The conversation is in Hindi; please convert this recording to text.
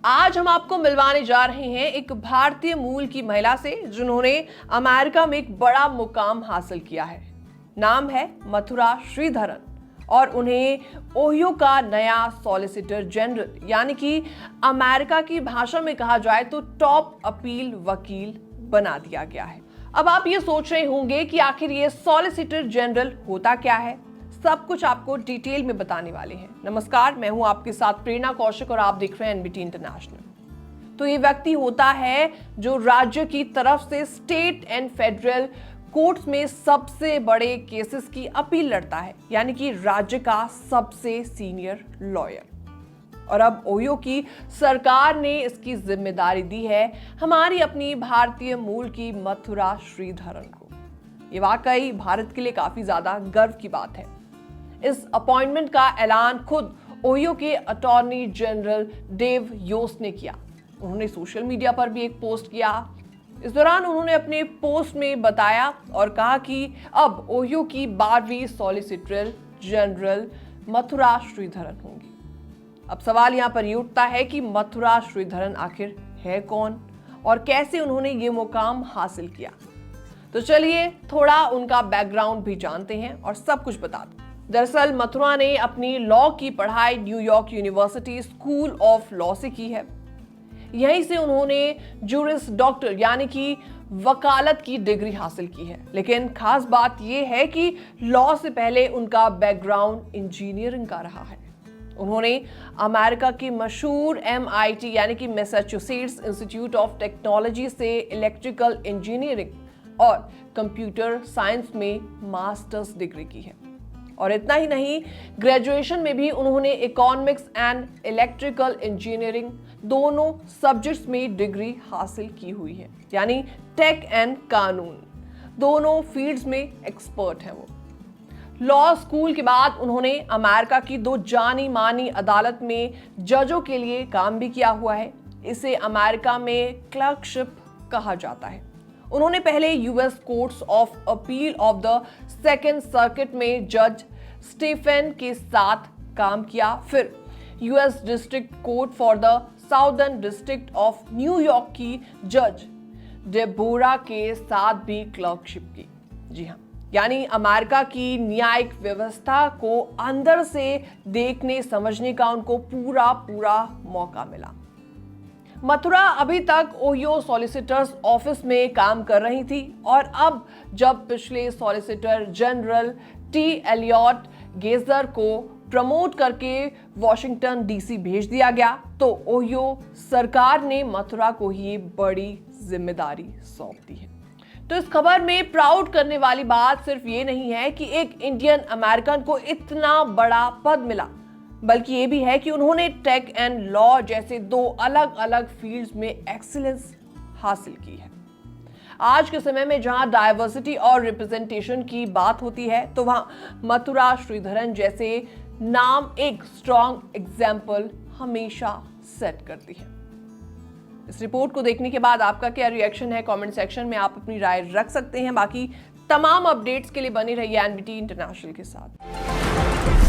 आज हम आपको मिलवाने जा रहे हैं एक भारतीय मूल की महिला से जिन्होंने अमेरिका में एक बड़ा मुकाम हासिल किया है। नाम है मथुरा श्रीधरन और उन्हें ओहियो का नया सॉलिसिटर जनरल यानी कि अमेरिका की भाषा में कहा जाए तो टॉप अपील वकील बना दिया गया है। अब आप ये सोच रहे होंगे कि आखिर ये सॉलिसिटर जनरल होता क्या है। सब कुछ आपको डिटेल में बताने वाले हैं। नमस्कार, मैं हूं आपके साथ प्रेरणा कौशिक और आप देख रहे हैं एनबीटी इंटरनेशनल। तो ये व्यक्ति होता है जो राज्य की तरफ से स्टेट एंड फेडरल कोर्ट्स में सबसे बड़े केसेस की अपील लड़ता है, यानी कि राज्य का सबसे सीनियर लॉयर। और अब ओहियो की सरकार ने इसकी जिम्मेदारी दी है हमारी अपनी भारतीय मूल की मथुरा श्रीधरन को। ये वाकई भारत के लिए काफी ज्यादा गर्व की बात है। इस अपॉइंटमेंट का ऐलान खुद ओहियो के अटॉर्नी जनरल डेव योस्ट ने किया। उन्होंने सोशल मीडिया पर भी एक पोस्ट किया। इस दौरान उन्होंने अपने पोस्ट में बताया और कहा कि अब ओहियो की 12वीं सॉलिसिटर जनरल मथुरा श्रीधरन होंगी। अब सवाल यहाँ पर ये उठता है कि मथुरा श्रीधरन आखिर है कौन और कैसे उन्होंने ये मुकाम हासिल किया। तो चलिए थोड़ा उनका बैकग्राउंड भी जानते हैं और सब कुछ बता दूं। दरअसल मथुरा ने अपनी लॉ की पढ़ाई New York university school of law से की है। यहीं से उन्होंने जूरिस डॉक्टर यानी कि वकालत की डिग्री हासिल की है। लेकिन खास बात यह है कि लॉ से पहले उनका बैकग्राउंड इंजीनियरिंग का रहा है। उन्होंने अमेरिका की मशहूर MIT यानी कि मैसाचुसेट्स इंस्टीट्यूट ऑफ टेक्नोलॉजी से इलेक्ट्रिकल इंजीनियरिंग और कंप्यूटर साइंस में मास्टर्स डिग्री की है। और इतना ही नहीं, ग्रेजुएशन में भी उन्होंने इकोनॉमिक्स एंड इलेक्ट्रिकल इंजीनियरिंग दोनों सब्जेक्ट्स में डिग्री हासिल की हुई है, यानी टेक एंड कानून दोनों फील्ड्स में एक्सपर्ट हैं वो। लॉ स्कूल के बाद उन्होंने अमेरिका की 2 जानी मानी अदालत में जजों के लिए काम भी किया हुआ है। इसे अमेरिका में क्लर्कशिप कहा जाता है। उन्होंने पहले US courts of appeal of the second circuit में जज स्टीफन के साथ काम किया, फिर US district court for the southern district of New York की जज डेबोरा के साथ भी क्लर्कशिप की। जी हाँ, यानी अमेरिका की न्यायिक व्यवस्था को अंदर से देखने समझने का उनको पूरा मौका मिला। मथुरा अभी तक ओहियो सॉलिसिटर्स ऑफिस में काम कर रही थी और अब जब पिछले सॉलिसिटर जनरल टी एलियट गेजर को प्रमोट करके वॉशिंगटन DC भेज दिया गया तो ओहियो सरकार ने मथुरा को ही बड़ी जिम्मेदारी सौंप दी है। तो इस खबर में प्राउड करने वाली बात सिर्फ ये नहीं है कि एक इंडियन अमेरिकन को इतना बड़ा पद मिला, बल्कि ये भी है कि उन्होंने टेक एंड लॉ जैसे 2 अलग अलग फील्ड्स में एक्सीलेंस हासिल की है। आज के समय में जहां डाइवर्सिटी और रिप्रेजेंटेशन की बात होती है तो वहां मथुरा श्रीधरन जैसे नाम एक स्ट्रॉन्ग एग्जाम्पल हमेशा सेट करती है। इस रिपोर्ट को देखने के बाद आपका क्या रिएक्शन है, कमेंट सेक्शन में आप अपनी राय रख सकते हैं। बाकी तमाम अपडेट्स के लिए बने रहिए एनबीटी इंटरनेशनल के साथ।